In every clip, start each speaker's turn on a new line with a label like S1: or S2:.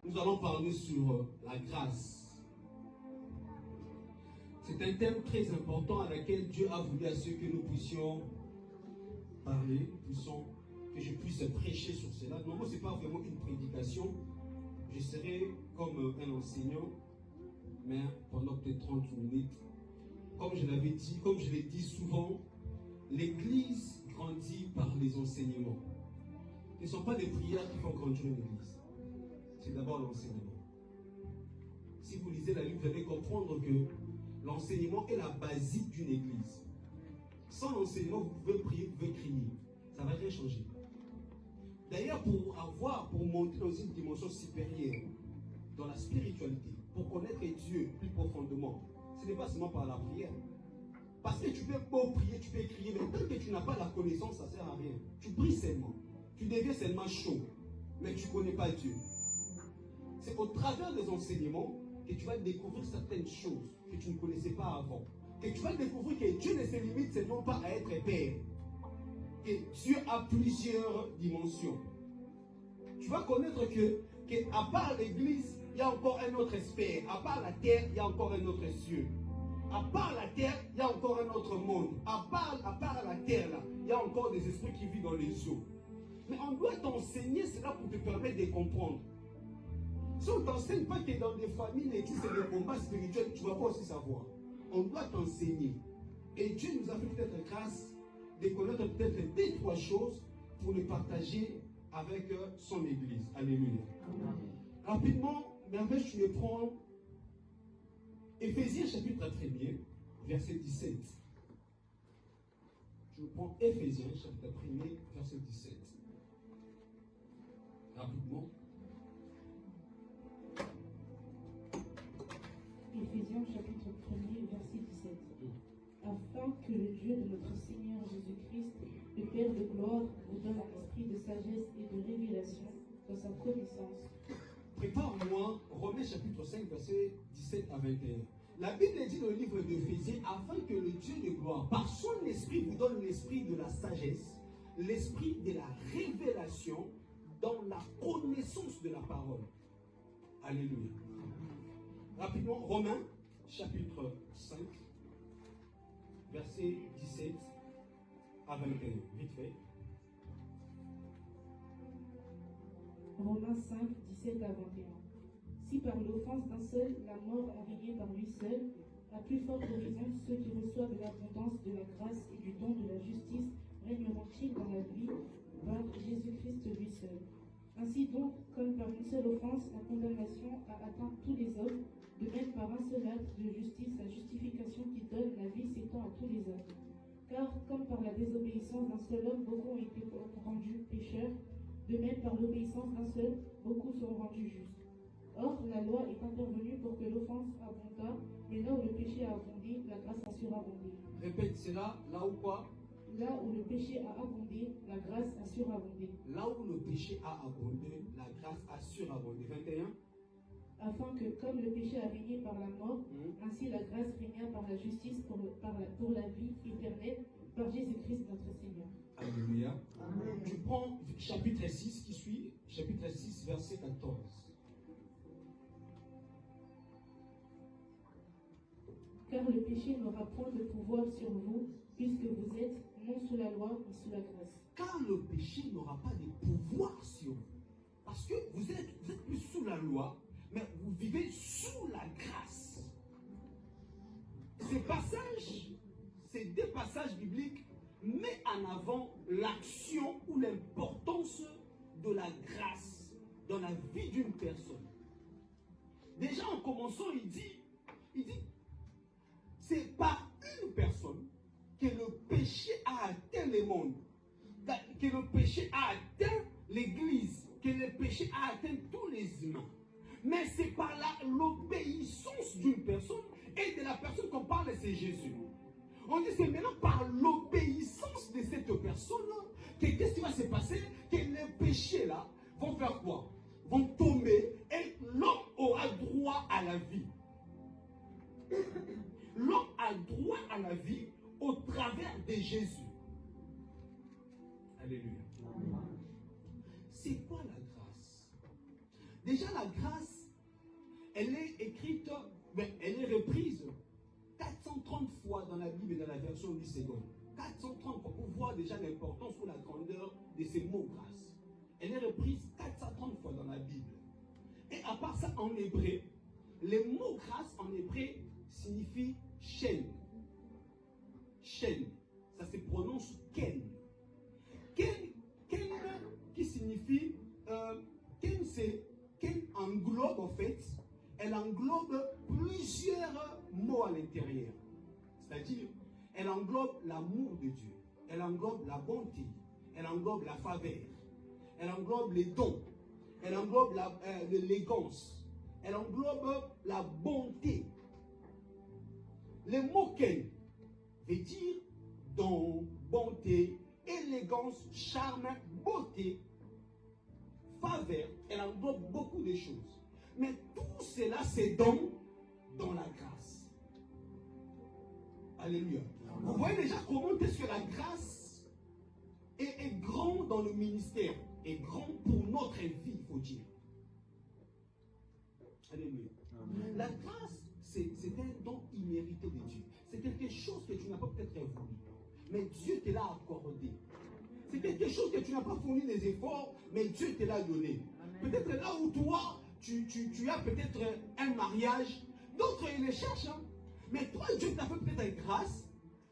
S1: Nous allons parler sur la grâce. C'est un thème très important à laquelle Dieu a voulu à ce que nous puissions parler, que je puisse prêcher sur cela. Non, moi, ce n'est pas vraiment une prédication. Je serai comme un enseignant, mais pendant peut-être 30 minutes. Comme je l'avais dit, comme je l'ai dit souvent, l'Église grandit par les enseignements. Ce ne sont pas les prières qui font grandir une Église. C'est d'abord l'enseignement. Si vous lisez la Bible, vous allez comprendre que l'enseignement est la basique d'une Église. Sans l'enseignement, vous pouvez prier, vous pouvez crier. Ça ne va rien changer. D'ailleurs, pour monter dans une dimension supérieure, dans la spiritualité, pour connaître Dieu plus profondément, ce n'est pas seulement par la prière. Parce que tu peux pas prier, tu peux crier, mais tant que tu n'as pas la connaissance, ça ne sert à rien. Tu pries seulement. Tu deviens seulement chaud, mais tu ne connais pas Dieu. C'est au travers des enseignements que tu vas découvrir certaines choses que tu ne connaissais pas avant. Que tu vas découvrir que Dieu ne se limite seulement pas à être Père. Que Dieu a plusieurs dimensions. Tu vas connaître que à part l'Église, il y a encore un autre esprit. À part la terre, il y a encore un autre cieux. À part la terre, il y a encore un autre monde. À part la terre, là, il y a encore des esprits qui vivent dans les eaux. Mais on doit t'enseigner cela pour te permettre de comprendre. Si on ne t'enseigne pas que dans des familles, l'église et les combats spirituels, tu ne vas pas aussi savoir. On doit t'enseigner. Et Dieu nous a fait peut-être grâce de connaître peut-être deux, trois choses pour les partager avec son Église. Alléluia. Rapidement, Merveille, je vais prendre Éphésiens chapitre 1er, verset 17. Je prends Éphésiens chapitre 1er, verset 17. Rapidement.
S2: Éphésiens chapitre 1er, verset 17. Afin que le Dieu de notre Seigneur Jésus-Christ, le Père de gloire, vous donne un esprit de sagesse et de révélation dans sa connaissance.
S1: Prépare-moi, Romains chapitre 5, verset 17 à 21. La Bible dit dans le livre d'Éphésiens, afin que le Dieu de gloire, par son esprit, vous donne l'esprit de la sagesse, l'esprit de la révélation dans la connaissance de la parole. Alléluia. Rapidement, Romains chapitre 5, verset 17 à 21. Vite fait.
S2: Romains 5, 17 à 21. Si par l'offense d'un seul, la mort a régné par lui seul, à plus forte raison, ceux qui reçoivent l'abondance de la grâce et du don de la justice régneront-ils dans la vie par Jésus-Christ lui seul. Ainsi donc, comme par une seule offense, la condamnation a atteint tous les hommes, de même par un seul acte de justice, la justification qui donne la vie s'étend à tous les hommes. Car comme par la désobéissance d'un seul homme, beaucoup ont été rendus pécheurs, de même par l'obéissance d'un seul, beaucoup seront rendus justes. Or, la loi est intervenue pour que l'offense abondât, mais là où le péché a abondé, la grâce a surabondé.
S1: Répète cela, là où quoi?
S2: Là où le péché a abondé, la grâce a surabondé.
S1: Là où le péché a abondé, la grâce a surabondé. 21.
S2: Afin que, comme le péché a régné par la mort, ainsi la grâce régna par la justice pour la vie éternelle, par Jésus-Christ notre Seigneur.
S1: Alléluia. Amen. Tu prends chapitre 6 qui suit, chapitre 6, verset 14.
S2: Car le péché n'aura point de pouvoir sur vous, puisque vous êtes non sous la loi, mais sous la grâce.
S1: Car le péché n'aura pas de pouvoir sur vous. Parce que vous êtes plus sous la loi, mais vous vivez sous la grâce. Ces passages, ces deux passages bibliques, mettent en avant l'action ou l'importance de la grâce dans la vie d'une personne. Déjà en commençant, il dit, c'est par une personne que le péché a atteint le monde, que le péché a atteint l'Église, que le péché a atteint tous les humains. Mais c'est par l'obéissance d'une personne, et de la personne qu'on parle, c'est Jésus. On dit c'est maintenant par l'obéissance de cette personne que qu'est-ce qui va se passer? Que les péchés là vont faire quoi? Vont tomber et l'homme aura droit à la vie. L'homme a droit à la vie au travers de Jésus. Alléluia. C'est quoi la grâce? Déjà la grâce, elle est écrite, mais elle est reprise 430 fois dans la Bible et dans la version du second. 430 fois pour voir déjà l'importance ou la grandeur de ces mots grâce. Elle est reprise 430 fois dans la Bible. Et à part ça, en hébreu, les mots grâce en hébreu signifient chaîne. Chaîne. Ça se prononce ken. Ken qui signifie ken englobe en fait, elle englobe plusieurs mots à l'intérieur. C'est-à-dire, elle englobe l'amour de Dieu, elle englobe la bonté, elle englobe la faveur, elle englobe les dons, elle englobe l'élégance, elle englobe la bonté. Le mot ken veut dire don, bonté, élégance, charme, beauté, faveur. Elle englobe beaucoup de choses. Mais tout cela, c'est dans la grâce. Alléluia. Vous voyez déjà comment est-ce que la grâce est grande dans le ministère, est grande pour notre vie, il faut dire. Alléluia. Amen. La grâce, c'est un don immérité de Dieu. C'est quelque chose que tu n'as pas peut-être voulu, mais Dieu te l'a accordé. C'est quelque chose que tu n'as pas fourni des efforts, mais Dieu te l'a donné. Peut-être là où toi, tu as peut-être un mariage, d'autres ils le cherchent. Hein? Mais toi, Dieu t'a fait peut-être grâce.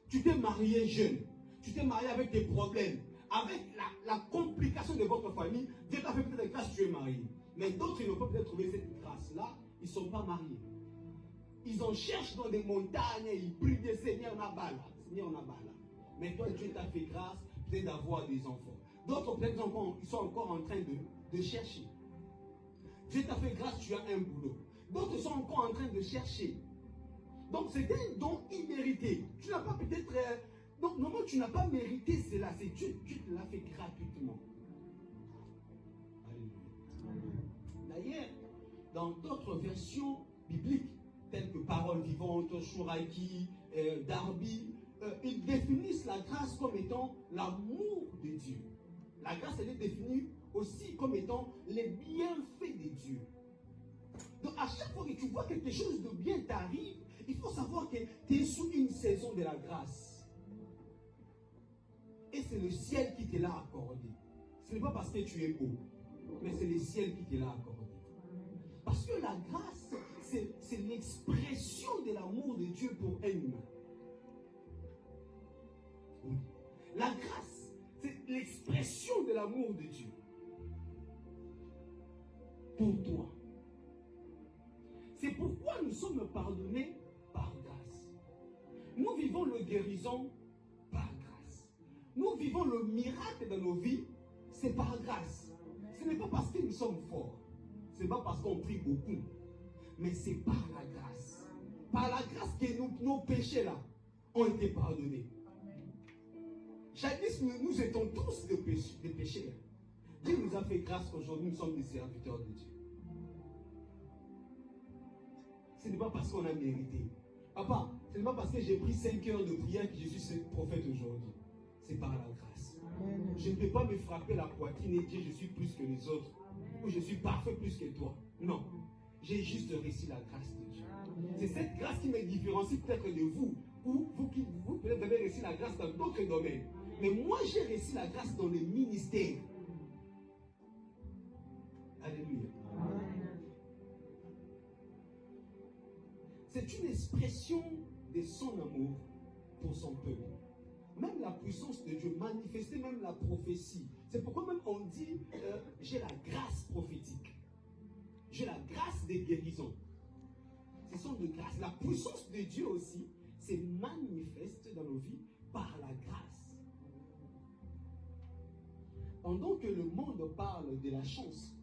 S1: Tu t'es marié jeune. Tu t'es marié avec des problèmes. Avec la complication de votre famille, Dieu t'a fait peut-être grâce, tu es marié. Mais d'autres, ils n'ont pas peut-être trouvé cette grâce-là. Ils ne sont pas mariés. Ils en cherchent dans des montagnes, ils prient des Seigneur Nabala. Seigneur Nabala. Mais toi, Dieu t'a fait grâce peut-être d'avoir des enfants. D'autres, peut-être, ils sont encore en train de chercher. Dieu t'a fait grâce, tu as un boulot. D'autres sont encore en train de chercher. Donc, c'est un don immérité. Tu n'as pas peut-être... donc, normalement, tu n'as pas mérité cela. C'est Dieu qui te l'a fait gratuitement. Alléluia. D'ailleurs, dans d'autres versions bibliques, telles que Paroles vivantes, Shuraki, Darby, ils définissent la grâce comme étant l'amour de Dieu. La grâce, elle est définie aussi comme étant les bienfaits de Dieu. Donc, à chaque fois que tu vois quelque chose de bien t'arrive, il faut savoir que tu es sous une saison de la grâce. Et c'est le ciel qui te l'a accordé. Ce n'est pas parce que tu es beau, mais c'est le ciel qui te l'a accordé. Parce que la grâce, c'est l'expression de l'amour de Dieu pour un humain. Oui. La grâce, c'est l'expression de l'amour de Dieu pour toi. C'est pourquoi nous sommes pardonnés par grâce. Nous vivons le guérison par grâce. Nous vivons le miracle dans nos vies, c'est par grâce. Ce n'est pas parce que nous sommes forts. Ce n'est pas parce qu'on prie beaucoup. Mais c'est par la grâce. Par la grâce que nos péchés là ont été pardonnés. Jadis, nous étions tous des pécheurs. Dieu nous a fait grâce qu'aujourd'hui nous sommes des serviteurs de Dieu. Ce n'est pas parce qu'on a mérité. Papa, ce n'est pas parce que j'ai pris 5 heures de prière que je suis ce prophète aujourd'hui. C'est par la grâce. Amen. Je ne peux pas me frapper la poitrine et dire je suis plus que les autres. Amen. Ou je suis parfait plus que toi. Non. J'ai juste reçu la grâce de Dieu. C'est cette grâce qui me différencie peut-être de vous. Ou vous peut-être avez reçu la grâce dans d'autres domaines. Mais moi j'ai reçu la grâce dans le ministère. Alléluia. Amen. C'est une expression de son amour pour son peuple. Même la puissance de Dieu, manifester même la prophétie. C'est pourquoi même on dit j'ai la grâce prophétique. J'ai la grâce des guérisons. Ce sont de grâce. La puissance de Dieu aussi se manifeste dans nos vies par la grâce. Pendant que le monde parle de la chance,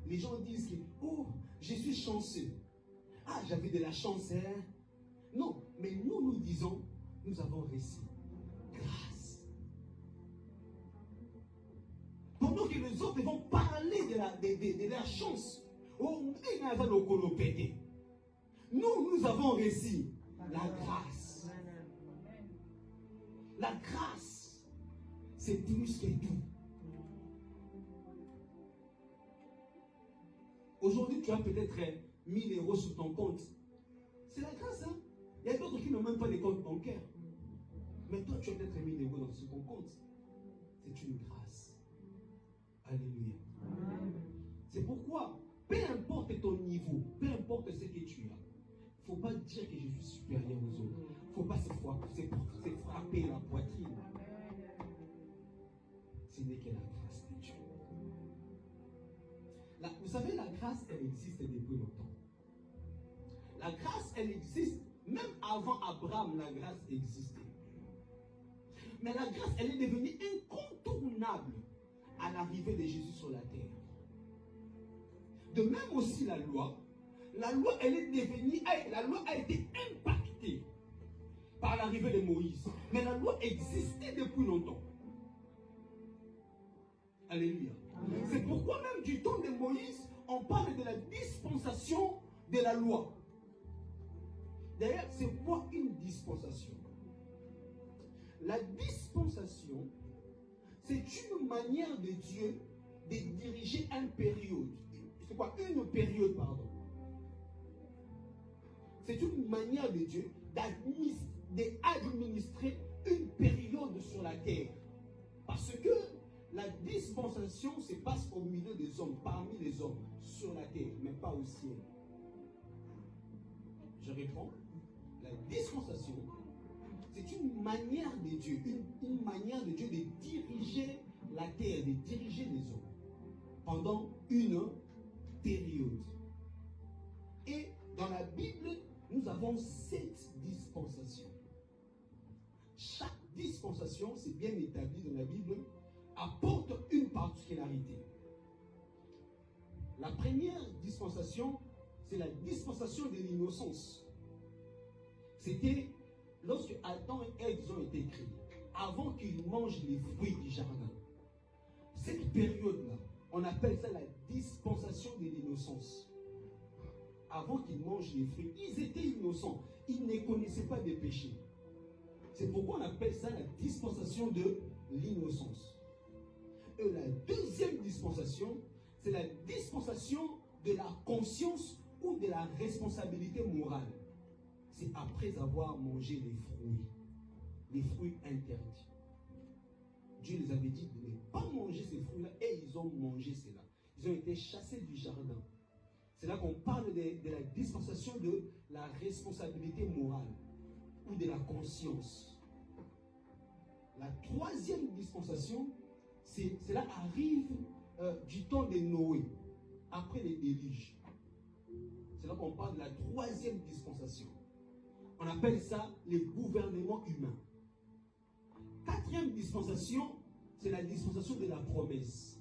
S1: les gens disent que oh, je suis chanceux. Ah, j'avais de la chance, hein? Non, mais nous disons, nous avons reçu grâce. Pendant que les autres vont parler de la chance, nous avons reçu la grâce. La grâce, c'est plus que tout. Aujourd'hui, tu as peut-être 1000 euros sur ton compte, c'est la grâce. Hein? Il y a d'autres qui n'ont même pas de compte bancaire. Mais toi, tu as peut-être 1000 euros sur ton compte. C'est une grâce. Alléluia. C'est pourquoi, peu importe ton niveau, peu importe ce que tu as, il ne faut pas dire que je suis supérieur aux autres. Il ne faut pas se frapper la poitrine. Ce n'est que la grâce de Dieu. Vous savez, la grâce, elle existe depuis longtemps. La grâce, elle existe. Même avant Abraham, la grâce existait. Mais la grâce, elle est devenue incontournable à l'arrivée de Jésus sur la terre. De même aussi la loi, elle est devenue, la loi a été impactée par l'arrivée de Moïse. Mais la loi existait depuis longtemps. Alléluia. C'est pourquoi même du temps de Moïse, on parle de la dispensation de la loi. D'ailleurs, c'est quoi une dispensation? La dispensation, c'est une manière de Dieu de diriger une période. C'est quoi? Une période, pardon. C'est une manière de Dieu d'administrer une période sur la terre. Parce que la dispensation se passe au milieu des hommes, parmi les hommes, sur la terre, mais pas au ciel. Je réponds. La dispensation, c'est une manière de Dieu, une manière de Dieu de diriger la terre, de diriger les hommes pendant une période. Et dans la Bible, nous avons 7 dispensations. Chaque dispensation, c'est bien établi dans la Bible, apporte une particularité. La première dispensation, c'est la dispensation de l'innocence. C'était lorsque Adam et Ève ont été créés, avant qu'ils mangent les fruits du jardin. Cette période-là, on appelle ça la dispensation de l'innocence. Avant qu'ils mangent les fruits, ils étaient innocents. Ils ne connaissaient pas de péché. C'est pourquoi on appelle ça la dispensation de l'innocence. Et la deuxième dispensation, c'est la dispensation de la conscience ou de la responsabilité morale. C'est après avoir mangé les fruits interdits. Dieu les avait dit de ne pas manger ces fruits-là et ils ont mangé cela. Ils ont été chassés du jardin. C'est là qu'on parle de la dispensation de la responsabilité morale ou de la conscience. La troisième dispensation, cela arrive du temps de Noé, après les déluges. C'est là qu'on parle de la troisième dispensation. On appelle ça le gouvernement humain. Quatrième dispensation, c'est la dispensation de la promesse.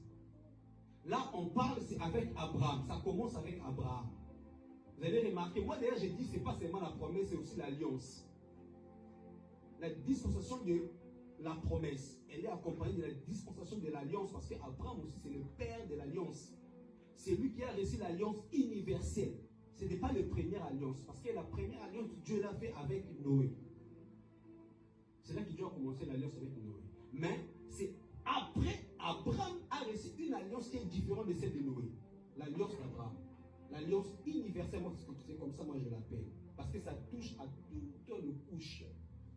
S1: Là, on parle, c'est avec Abraham. Ça commence avec Abraham. Vous avez remarqué, moi d'ailleurs, j'ai dit, ce n'est pas seulement la promesse, c'est aussi l'alliance. La dispensation de la promesse, elle est accompagnée de la dispensation de l'alliance, parce qu'Abraham aussi, c'est le père de l'alliance. C'est lui qui a reçu l'alliance universelle. Ce n'est pas la première alliance, parce que la première alliance, Dieu l'a fait avec Noé. C'est là que Dieu a commencé l'alliance avec Noé. Mais c'est après, Abraham a reçu une alliance qui est différente de celle de Noé. L'alliance d'Abraham. L'alliance universelle, c'est comme ça moi je l'appelle. Parce que ça touche à toutes les couches.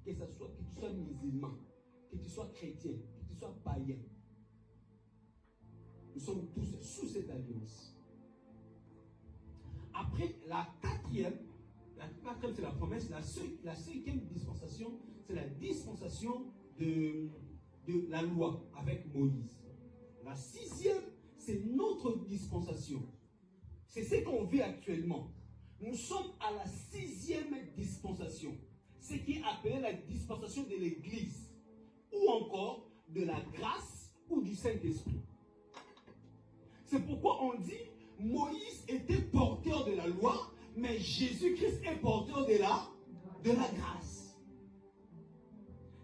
S1: Que tu sois musulman, que tu sois chrétien, que tu sois païen. Nous sommes tous sous cette alliance. Après, la quatrième c'est la promesse. La cinquième dispensation, c'est la dispensation de la loi avec Moïse. La sixième, c'est notre dispensation. C'est ce qu'on vit actuellement. Nous sommes à la sixième dispensation. Ce qui est appelé la dispensation de l'Église. Ou encore de la grâce ou du Saint-Esprit. C'est pourquoi on dit Moïse était porteur de la loi, mais Jésus-Christ est porteur de la grâce.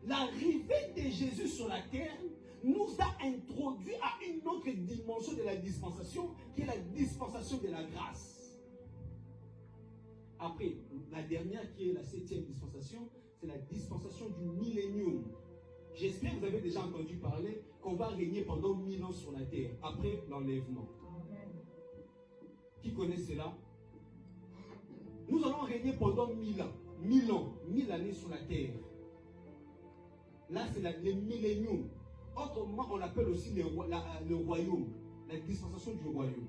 S1: L'arrivée de Jésus sur la terre nous a introduit à une autre dimension de la dispensation, qui est la dispensation de la grâce. Après, la dernière qui est la septième dispensation, c'est la dispensation du millénium. J'espère que vous avez déjà entendu parler qu'on va régner pendant 1000 ans sur la terre, après l'enlèvement. Qui connaît cela? Nous allons régner pendant 1000 ans. 1000 ans, 1000 années sur la terre. Là, c'est le millénium. Autrement, on l'appelle aussi le royaume. La dispensation du royaume.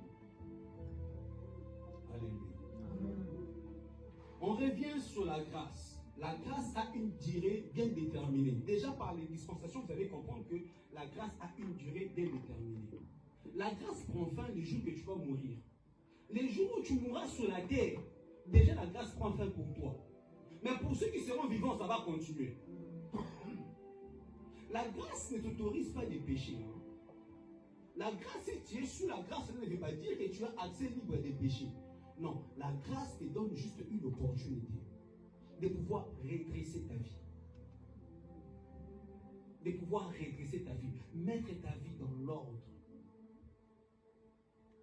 S1: Alléluia. On revient sur la grâce. La grâce a une durée bien déterminée. Déjà par les dispensations, vous allez comprendre que la grâce a une durée bien déterminée. La grâce prend fin le jour que tu vas mourir. Les jours où tu mourras sur la terre, déjà la grâce prend fin pour toi. Mais pour ceux qui seront vivants, ça va continuer. La grâce ne t'autorise pas de pécher. La grâce, si tu es sous la grâce, ça ne veut pas dire que tu as accès libre des péchés. Non, la grâce te donne juste une opportunité de pouvoir redresser ta vie. De pouvoir redresser ta vie. Mettre ta vie dans l'ordre.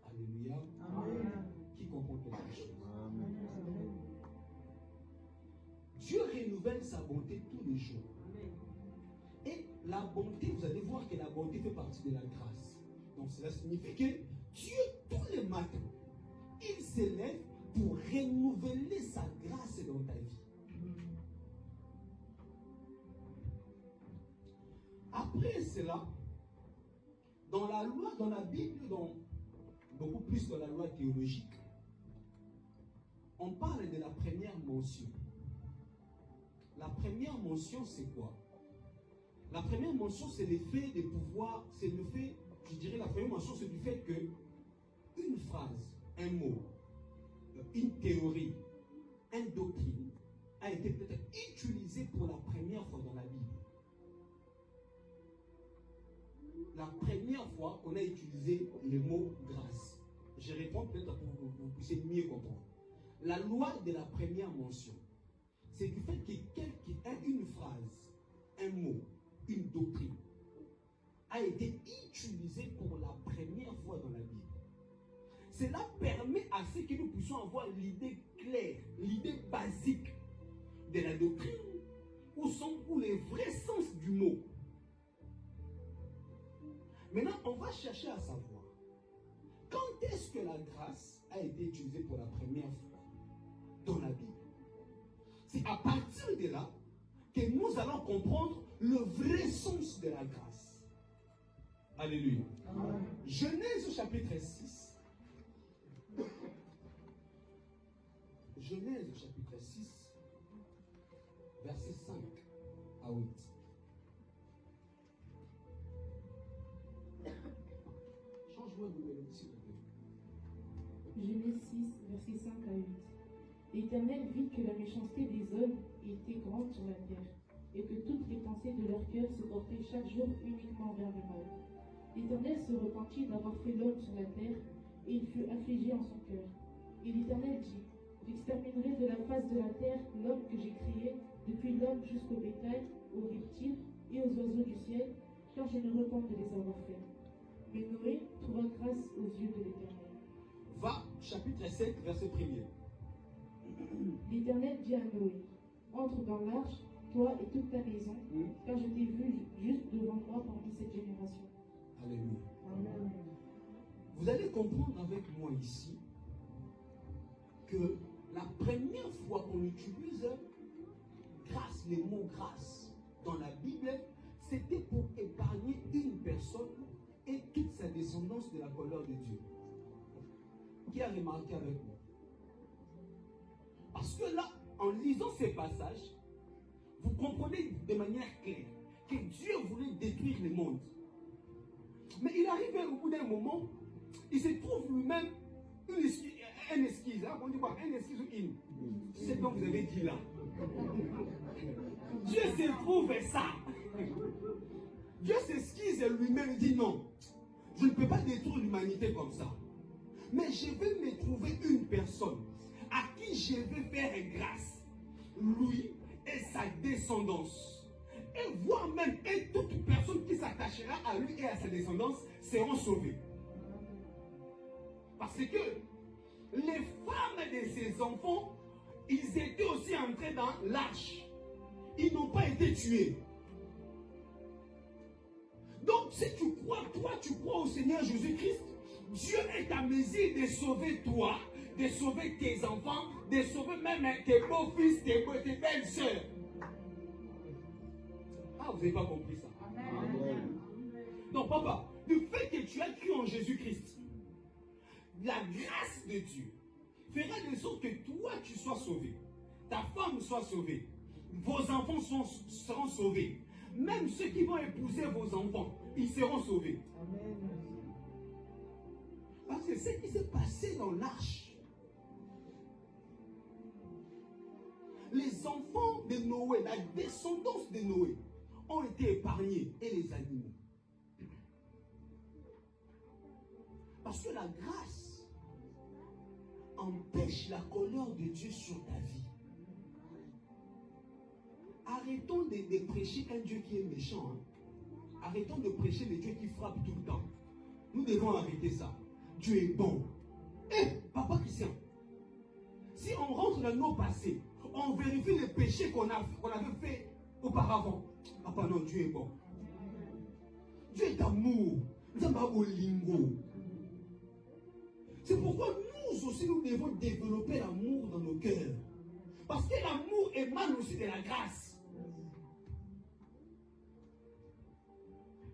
S1: Alléluia. Amen. Qui comprend quelque chose? Amen. Dieu renouvelle sa bonté tous les jours. Et la bonté, vous allez voir que la bonté fait partie de la grâce. Donc cela signifie que Dieu, tous les matins, il s'élève pour renouveler sa grâce dans ta vie. Après cela, dans la loi, dans la Bible, beaucoup plus dans la loi théologique, on parle de la première mention. La première mention, c'est quoi? La première mention, c'est le fait de pouvoir, c'est le fait, je dirais la première mention, c'est du fait que une phrase, un mot, une théorie, une doctrine a été peut-être utilisée pour la première fois dans la Bible. La première fois qu'on a utilisé le mot grâce. Je réponds peut-être pour que vous puissiez mieux comprendre. La loi de la première mention, c'est du fait que une phrase, un mot, une doctrine a été utilisée pour la première fois dans la Bible. Cela permet à ce que nous puissions avoir l'idée claire, l'idée basique de la doctrine, où les vrais sens du mot. Maintenant, on va chercher à savoir quand est-ce que la grâce a été utilisée pour la première fois dans la Bible. C'est à partir de là que nous allons comprendre le vrai sens de la grâce. Alléluia. Amen. Genèse chapitre 6. Genèse chapitre 6, verset 5 à 8. Change-moi de numéro, s'il vous plaît.
S2: Genèse 6, verset 5 à 8. L'Éternel vit que la méchanceté des hommes était grande sur la terre, et que toutes les pensées de leur cœur se portaient chaque jour uniquement vers le mal. L'Éternel se repentit d'avoir fait l'homme sur la terre, et il fut affligé en son cœur. Et l'Éternel dit, j'exterminerai de la face de la terre l'homme que j'ai créé, depuis l'homme jusqu'au bétail, aux reptiles et aux oiseaux du ciel, car je ne repens de les avoir faits. Mais Noé trouva grâce aux yeux de l'Éternel.
S1: Va, chapitre 7, verset 1er.
S2: L'Éternel dit à Noé, entre dans l'arche, toi et toute ta maison, car je t'ai vu juste devant moi parmi cette génération.
S1: Alléluia.
S2: Amen.
S1: Vous allez comprendre avec moi ici que la première fois qu'on utilise grâce, les mots grâce dans la Bible, c'était pour épargner une personne et toute sa descendance de la colère de Dieu. Qui a remarqué avec moi? Parce que là, en lisant ces passages, vous comprenez de manière claire que Dieu voulait détruire le monde. Mais il arrivait au bout d'un moment, il se trouve lui-même un esquisse. Hein, on dit quoi? Un esquisse ou une? C'est ce que vous avez dit là. Dieu se trouve ça. Dieu s'esquisse lui-même et dit non, je ne peux pas détruire l'humanité comme ça. Mais je vais me trouver une personne à qui je vais faire grâce, lui et sa descendance. Et voire même, et toute personne qui s'attachera à lui et à sa descendance seront sauvées. Parce que les femmes de ses enfants, ils étaient aussi entrés dans l'arche. Ils n'ont pas été tués. Donc si tu crois, toi tu crois au Seigneur Jésus-Christ, Dieu est à mesure de sauver toi, de sauver tes enfants, de sauver même tes beaux-fils, tes belles-sœurs. Ah, vous n'avez pas compris ça. Amen. Donc, papa, le fait que tu as cru en Jésus-Christ, la grâce de Dieu fera de sorte que toi, tu sois sauvé. Ta femme soit sauvée. Vos enfants seront sauvés. Même ceux qui vont épouser vos enfants, ils seront sauvés. Amen. Parce que ce qui s'est passé dans l'arche, les enfants de Noé, la descendance de Noé, ont été épargnés, et les animaux. Parce que la grâce empêche la colère de Dieu sur ta vie. Arrêtons de prêcher un Dieu qui est méchant. Hein. Arrêtons de prêcher le Dieu qui frappe tout le temps. Nous devons arrêter ça. Dieu est bon. Papa Christian, si on rentre dans nos passés, on vérifie les péchés qu'on avait fait auparavant. Papa, non, Dieu est bon. Dieu est amour. C'est pourquoi nous aussi, nous devons développer l'amour dans nos cœurs. Parce que l'amour émane aussi de la grâce.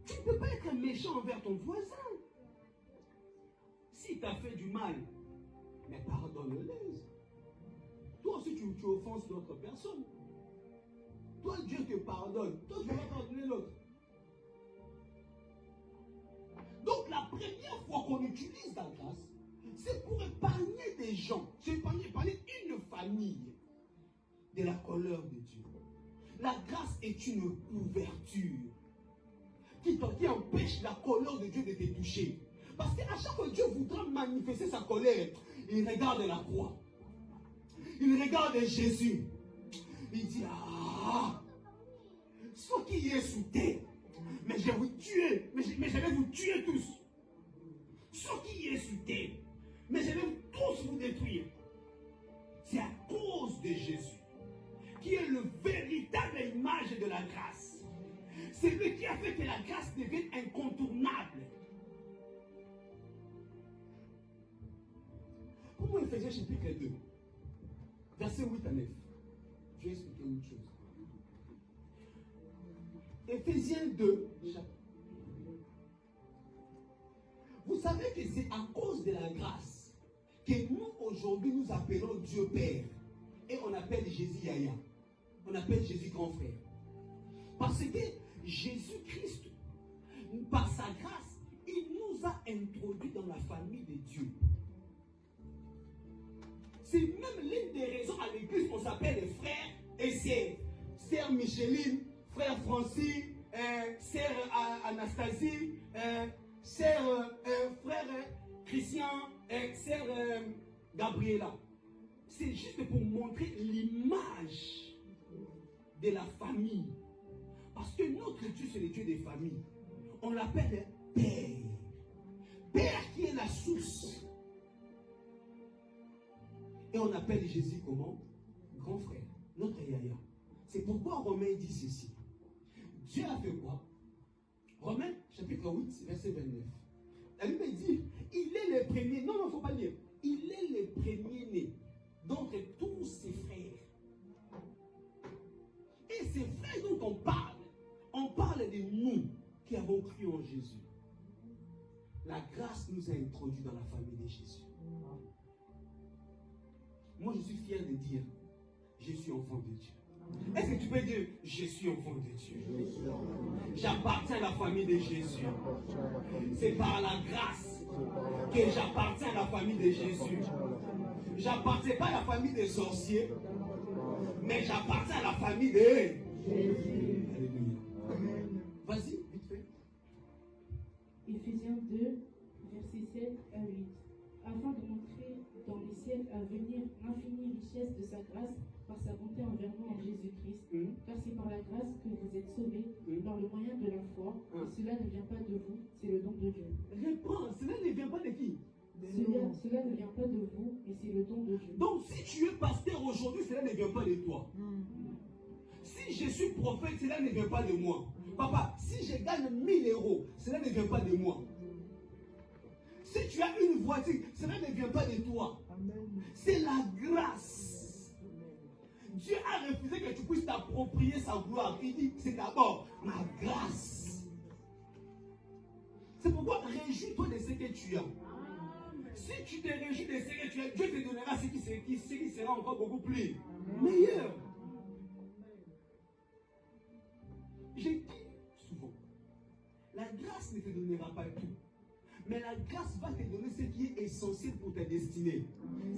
S1: Tu ne peux pas être méchant envers ton voisin. Si tu as fait du mal, mais pardonne-les. Toi aussi, tu offenses d'autres personnes. Toi, Dieu te pardonne. Toi, tu vas pardonner l'autre. Donc, la première fois qu'on utilise la grâce, c'est pour épargner des gens. C'est épargner une famille de la colère de Dieu. La grâce est une ouverture qui empêche la colère de Dieu de te toucher. Parce qu'à chaque fois que Dieu voudra manifester sa colère, il regarde la croix. Il regarde Jésus. Il dit, ah, ce qui est sous terre, mais je vais vous tuer, mais je vais vous tuer tous. Ce qui est sous terre, mais je vais tous vous détruire. C'est à cause de Jésus, qui est le véritable image de la grâce. C'est lui qui a fait que la grâce devienne incontournable. Comment Éphésiens chapitre 2, versets 8 à 9. Je vais expliquer une chose. Éphésiens 2, vous savez que c'est à cause de la grâce que nous aujourd'hui nous appelons Dieu Père. Et on appelle Jésus Yaya. On appelle Jésus grand frère. Parce que Jésus-Christ, par sa grâce, il nous a introduits dans la famille de Dieu. C'est même l'une des raisons à l'église qu'on s'appelle les frères et sœurs. Sœur Micheline, frère Francis, sœur Anastasie, frère Christian, sœur Gabriela. C'est juste pour montrer l'image de la famille. Parce que notre Dieu, c'est le Dieu des familles. On l'appelle Père. Père qui est la source. Et on appelle Jésus comment? Grand frère, notre Yaya. C'est pourquoi Romains dit ceci. Dieu a fait quoi? Romains chapitre 8, verset 29. La Bible dit, il est le premier. Non, il ne faut pas lire. Il est le premier-né d'entre tous ses frères. Et ces frères dont on parle de nous qui avons cru en Jésus. La grâce nous a introduits dans la famille de Jésus. Moi, je suis fier de dire, je suis enfant de Dieu. Est-ce que tu peux dire, je suis enfant de Dieu? J'appartiens à la famille de Jésus. C'est par la grâce que j'appartiens à la famille de Jésus. J'appartiens pas à la famille des sorciers, mais j'appartiens à la famille de Jésus. Alléluia. Vas-y, vite fait.
S2: Éphésiens 2, versets 7 à 8. Afin de montrer dans les siècles à venir l'infinie richesse de sa grâce par sa bonté envers nous en Jésus-Christ. Car c'est par la grâce que vous êtes sauvés par le moyen de la foi. Et cela ne vient pas de vous, c'est le don de Dieu.
S1: Réponds, cela ne vient pas de qui?
S2: Cela ne vient pas de vous, mais c'est le don de Dieu.
S1: Donc si tu es pasteur aujourd'hui, cela ne vient pas de toi. Si je suis prophète, cela ne vient pas de moi. Papa, si je gagne 1000 euros, cela ne vient pas de moi. Si tu as une voiture, cela ne vient pas de toi. C'est la grâce. Dieu a refusé que tu puisses t'approprier sa gloire. Il dit, c'est d'abord ma grâce. C'est pourquoi réjouis-toi de ce que tu as. Si tu te réjouis de ce que tu as, Dieu te donnera ce qui sera encore beaucoup plus meilleur. J'ai dit souvent, la grâce ne te donnera pas tout. Mais la grâce va te donner ce qui est essentiel pour ta destinée.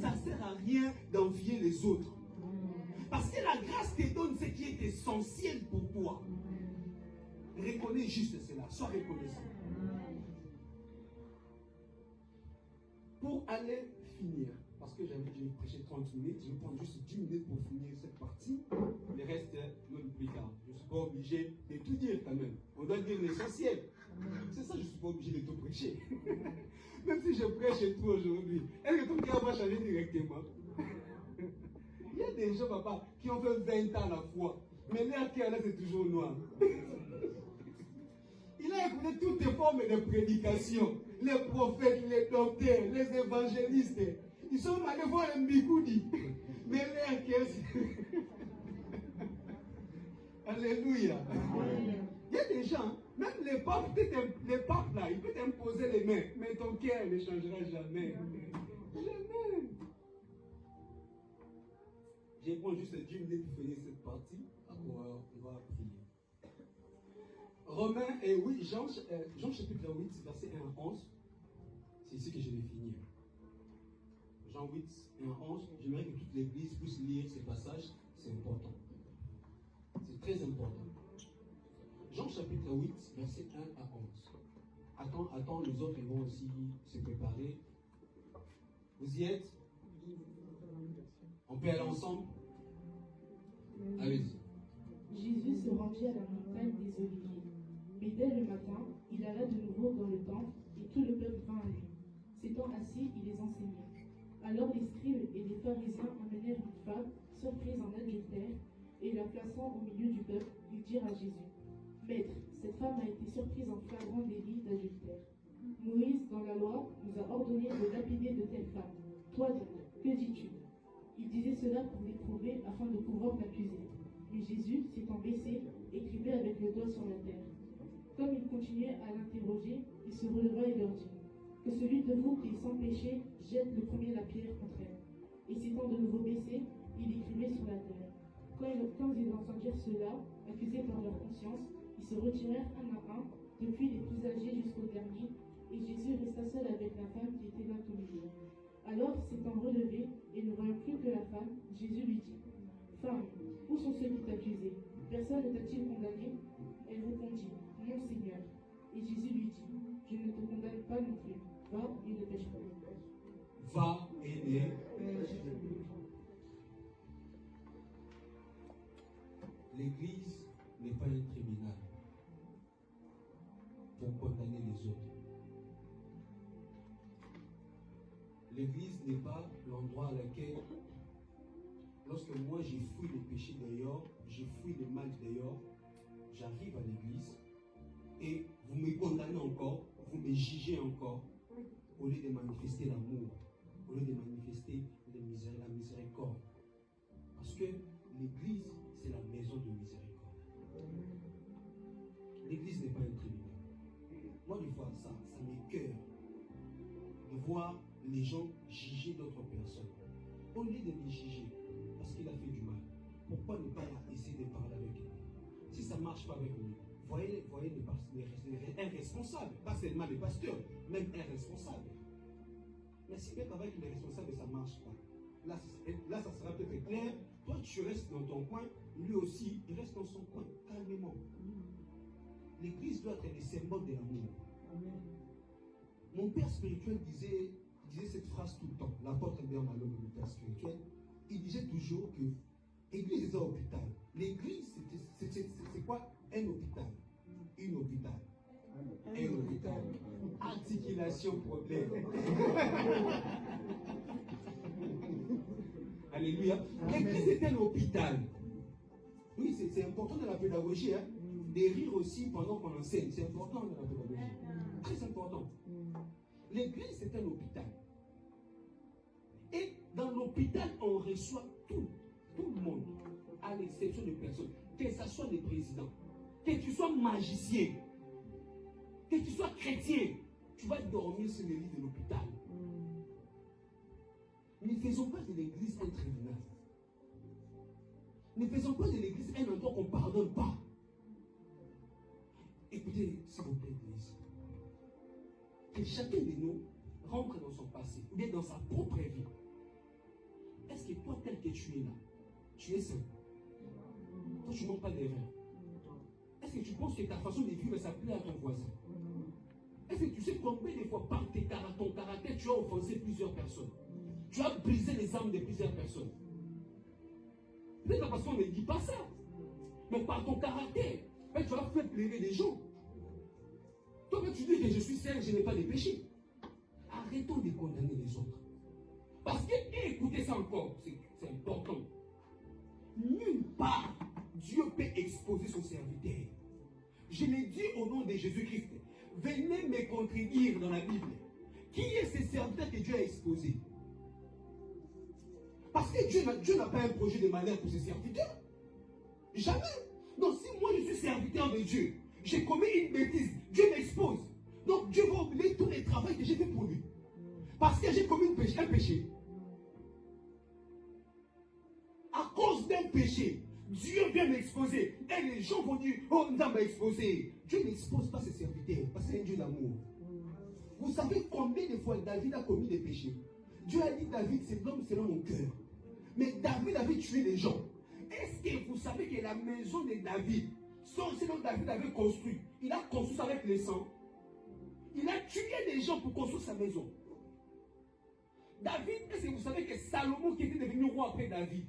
S1: Ça ne sert à rien d'envier les autres. Parce que la grâce te donne ce qui est essentiel pour toi. Reconnais juste cela. Sois reconnaissant. Pour aller finir, parce que j'avais déjà prêché 30 minutes, je vais prendre juste 10 minutes pour finir cette partie. Le reste, non plus tard. Je ne suis pas obligé de tout dire quand même. On doit dire l'essentiel. C'est ça, je ne suis pas obligé de tout prêcher. Même si je prêche tout aujourd'hui, est-ce que ton cœur va changer directement? Il y a des gens, papa, qui ont fait 20 ans la foi, mais leur cœur là, c'est toujours noir. Il a écouté toutes les formes de prédication. Les prophètes, les docteurs, les évangélistes. Ils sont allés voir un Bikoudi. Mais leur cœur, alléluia. Il y a des gens, même les papes là, ils peuvent t'imposer les mains, mais ton cœur ne changera jamais. Jamais. Je prends juste 10 minutes pour finir cette partie. Après, on va prier. Romains et oui, Jean chapitre 8, verset 1 à 11. C'est ici que je vais finir. Jean 8, 1 à 11. J'aimerais que toute l'église puisse lire ces passages. C'est important. C'est très important. Jean chapitre 8, verset 1 à 11. Attends, les autres ils vont aussi se préparer. Vous y êtes? On peut aller ensemble? Allez-y.
S2: Jésus se rendit à la montagne des Oliviers. Mais dès le matin, il alla de nouveau dans le temple, et tout le peuple vint à lui. S'étant assis, il les enseignait. Alors les scribes et les pharisiens amenèrent une femme, surprise en adultère, et la plaçant au milieu du peuple, ils dirent à Jésus: Maître, cette femme a été surprise en flagrant délit d'adultère. Moïse, dans la loi, nous a ordonné de lapider de telles femmes. Toi donc, que dis-tu? Il disait cela pour l'éprouver afin de pouvoir l'accuser. Mais Jésus, s'étant baissé, écrivait avec le doigt sur la terre. Comme il continuait à l'interroger, il se releva et leur dit: Que celui de vous qui est sans péché jette le premier la pierre contre elle. Et s'étant de nouveau baissé, il écrivait sur la terre. Quand ils entendirent cela, accusés par leur conscience, ils se retirèrent un à un, depuis les plus âgés jusqu'au dernier, et Jésus resta seul avec la femme qui était là au milieu. Alors, s'étant relevé, et ne voyant plus que la femme, Jésus lui dit: Femme, où sont ceux qui t'accusaient? Personne ne t'a-t-il condamné? Elle répondit: Non, Seigneur. Et Jésus lui dit: Je ne te condamne pas non plus. Va et ne pêche pas.
S1: Va et ne pêche pas. L'Église n'est pas un tribunal pour condamner les autres. L'Église n'est pas l'endroit à lequel, lorsque moi j'ai fui le péché d'ailleurs, j'ai fui le mal d'ailleurs, j'arrive à l'Église et vous me condamnez encore, vous me jugez encore, au lieu de manifester l'amour, au lieu de manifester la miséricorde. Parce que l'Église, c'est la maison de miséricorde. L'Église n'est pas un tribunal. Moi, des fois, ça m'écoeure de voir les gens juger d'autres personnes. Au lieu de les juger, parce qu'il a fait du mal, pourquoi ne pas essayer de parler avec lui? Si ça ne marche pas avec lui, voyez un responsable, pas seulement les pasteurs, même un responsable. Mais si même avec les responsables, ça ne marche pas, là, ça sera peut-être clair. Toi, tu restes dans ton coin, lui aussi, il reste dans son coin, calmement. L'Église doit être le symbole de l'amour. Mon père spirituel disait cette phrase tout le temps. L'apôtre Béant Malo, mon père spirituel, il disait toujours que l'Église est un hôpital. L'Église, c'est quoi? Un hôpital. Une hôpital. Un hôpital. Articulation, problème. Alléluia. L'Église est un hôpital. Oui, c'est important dans la pédagogie. Hein? De rire aussi pendant qu'on enseigne. C'est important dans la pédagogie. Très important. L'église, c'est un hôpital. Et dans l'hôpital, on reçoit tout le monde, à l'exception de personnes. Que ce soit des présidents, que tu sois magicien, que tu sois chrétien, tu vas dormir sur le lit de l'hôpital. Ne faisons pas de l'église un tribunal. Ne faisons pas de l'église un endroit qu'on ne pardonne pas. Écoutez, s'il vous plaît, église. Que chacun de nous rentre dans son passé, ou bien dans sa propre vie. Est-ce que toi, tel que tu es là, tu es saint? Toi, tu ne manques pas d'erreur. Est-ce que tu penses que ta façon de vivre, ça plaît à ton voisin? Est-ce que tu sais combien de fois par ton caractère, tu as offensé plusieurs personnes? Tu as brisé les âmes de plusieurs personnes. Peut-être parce qu'on ne dit pas ça. Mais par ton caractère, tu as fait pleurer les gens. Toi, tu dis que je suis saint, je n'ai pas de péché. Arrêtons de condamner les autres. Parce que, écoutez ça encore, c'est important. Nulle part, Dieu peut exposer son serviteur. Je l'ai dit au nom de Jésus-Christ. Venez me contredire dans la Bible. Qui est ce serviteur que Dieu a exposé? Parce que Dieu n'a pas un projet de malheur pour ses serviteurs. Jamais. Donc si moi je suis serviteur de Dieu, j'ai commis une bêtise, Dieu m'expose. Donc Dieu va oublier tout le travail que j'ai fait pour lui. Parce que j'ai commis un péché. À cause d'un péché, Dieu vient m'exposer. Et les gens vont dire, oh, on m'a exposé. Dieu n'expose pas ses serviteurs, parce que c'est un Dieu d'amour. Vous savez combien de fois David a commis des péchés? Dieu a dit, David, c'est l'homme selon mon cœur. Mais David avait tué les gens. Est-ce que vous savez que la maison de David, selon David avait construit, il a construit ça avec les sangs. Il a tué des gens pour construire sa maison. David, est-ce que vous savez que Salomon qui était devenu roi après David,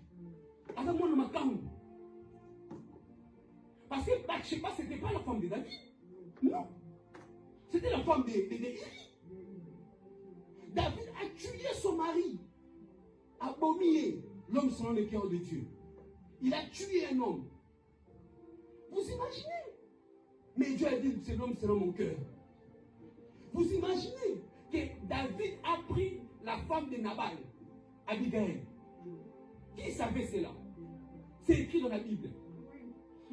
S1: avec moi, parce que Bathsheba, ce n'était pas la femme de David. Non. C'était la femme d'Élie. David a tué son mari. Abominé l'homme selon le cœur de Dieu. Il a tué un homme. Vous imaginez? Mais Dieu a dit, c'est l'homme selon mon cœur. Vous imaginez que David a pris la femme de Nabal, Abigail. Qui savait cela? C'est écrit dans la Bible.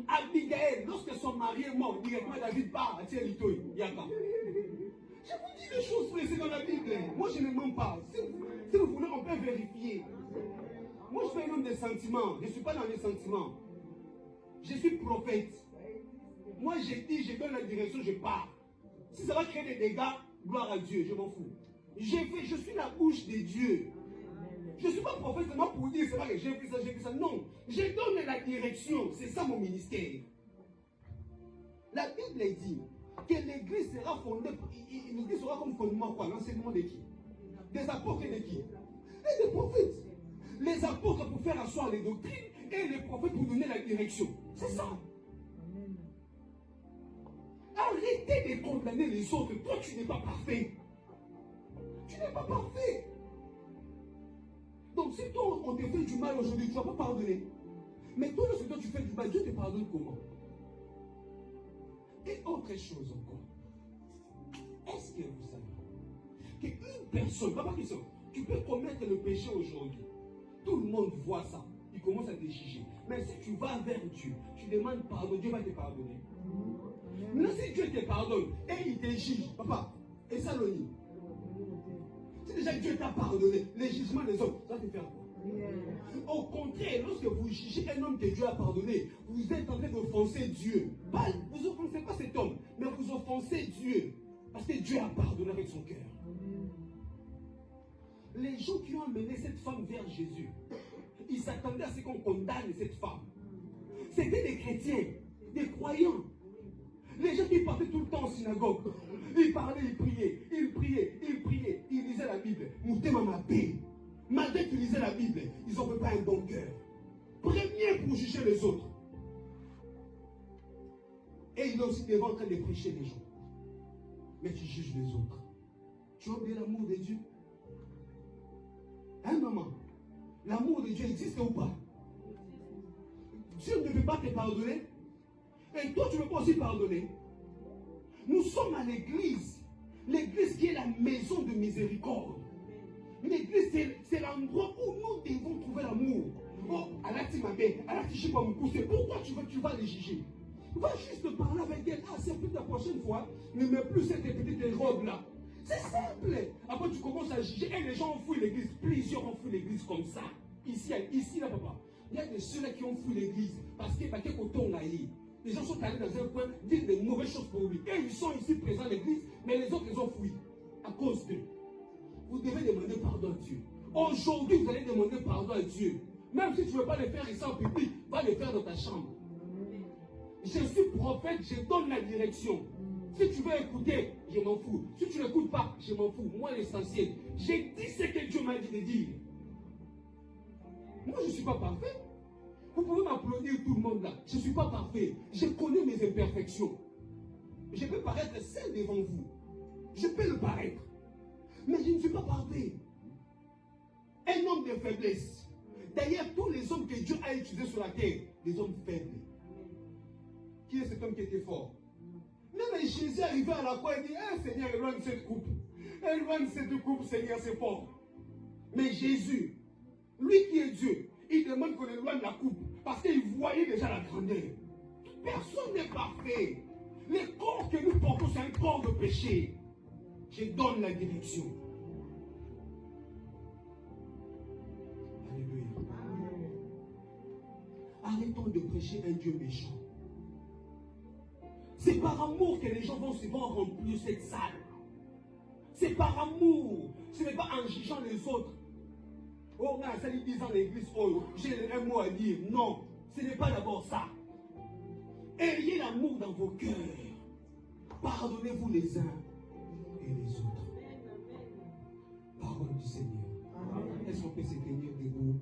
S1: Abigail, lorsque son mari est mort, directement David part à Thierry-Toy, Yaka. Je vous dis les choses précises dans la Bible. Moi, je ne mens pas. Si vous voulez, on peut vérifier. Moi, je suis un homme de sentiments. Je ne suis pas dans les sentiments. Je suis prophète. Moi, j'ai dit, je donne la direction, je pars. Si ça va créer des dégâts, gloire à Dieu, je m'en fous. Je suis la bouche de Dieu. Je ne suis pas prophète seulement pour dire, c'est vrai que j'ai fait ça, j'ai fait ça. Non, je donne la direction. C'est ça mon ministère. La Bible dit que l'église sera fondée, l'église sera comme fondement quoi? L'enseignement de qui? Des apôtres et de qui? Et des prophètes. Les apôtres pour faire asseoir les doctrines et les prophètes pour donner la direction. C'est ça. Arrêtez de condamner les autres. Toi, tu n'es pas parfait. Tu n'es pas parfait. Donc, si toi, on te fait du mal aujourd'hui, tu ne vas pas pardonner. Mais toi, lorsque toi, tu fais du mal, Dieu te pardonne comment? Et autre chose encore. Est-ce que vous savez qu'une personne, pas question, tu peux commettre le péché aujourd'hui. Tout le monde voit ça. Il commence à te juger. Mais si tu vas vers Dieu, tu demandes pardon, Dieu va te pardonner. Maintenant, si Dieu te pardonne et il te juge, papa, et Saloni, si déjà Dieu t'a pardonné, les jugements des hommes, ça va te faire quoi? Au contraire, lorsque vous jugez un homme que Dieu a pardonné, vous êtes en train d'offenser Dieu. Vous offensez pas cet homme, mais vous offensez Dieu. Parce que Dieu a pardonné avec son cœur. Les gens qui ont amené cette femme vers Jésus, ils s'attendaient à ce qu'on condamne cette femme. C'était des chrétiens, des croyants. Les gens qui partaient tout le temps en synagogue, ils parlaient, ils priaient, ils lisaient la Bible. Moutema ma paix. Malgré qu'ils lisaient la Bible, ils n'ont pas un bon cœur. Premier pour juger les autres. Et il est aussi devant en train de prêcher les gens. Mais tu juges les autres. Tu as oublié l'amour de Dieu? Hein, maman? L'amour de Dieu existe ou pas? Dieu ne veut pas te pardonner. Et toi, tu ne veux pas aussi pardonner. Nous sommes à l'église. L'église qui est la maison de miséricorde. L'église, c'est l'endroit où nous devons trouver l'amour. Oh, pourquoi tu vas les juger? Va juste parler avec elle. Ah, c'est plus la prochaine fois, ne mets plus cette petite robe là. C'est simple. Après, tu commences à juger. Et les gens ont fui l'église. Plusieurs ont fui l'église comme ça. Ici, là, papa. Il y a des ceux-là qui ont fui l'église parce que les gens sont allés dans un coin dire des mauvaises choses pour lui. Et ils sont ici présents à l'église, mais les autres, ils ont fui à cause d'eux. Vous devez demander pardon à Dieu. Aujourd'hui, vous allez demander pardon à Dieu. Même si tu ne veux pas le faire ici en public, va le faire dans ta chambre. Je suis prophète, je donne la direction. Si tu veux écouter, je m'en fous. Si tu n'écoutes pas, je m'en fous. Moi, l'essentiel, j'ai dit ce que Dieu m'a dit de dire. Moi, je ne suis pas parfait. Vous pouvez m'applaudir tout le monde là. Je ne suis pas parfait. Je connais mes imperfections. Je peux paraître seul devant vous. Je peux le paraître. Mais je ne suis pas parfait. Un homme de faiblesse. D'ailleurs, tous les hommes que Dieu a utilisés sur la terre, des hommes faibles. Qui est cet homme qui était fort? Même Jésus arrivé à la croix, il dit, ah Seigneur, éloigne cette coupe. Éloigne cette coupe, Seigneur, c'est fort. Mais Jésus, lui qui est Dieu, il demande qu'on éloigne la coupe. Parce qu'il voyait déjà la grandeur. Personne n'est parfait. Le corps que nous portons, c'est un corps de péché. Je donne la direction. Alléluia. Arrêtons de prêcher un Dieu méchant. C'est par amour que les gens vont remplir cette salle. C'est par amour. Ce n'est pas en jugeant les autres. Oh, on a ça 10 ans l'église. Oh, j'ai un mot à dire. Non, ce n'est pas d'abord ça. Ayez l'amour dans vos cœurs. Pardonnez-vous les uns et les autres. Parole du Seigneur. Est-ce qu'on peut se tenir debout?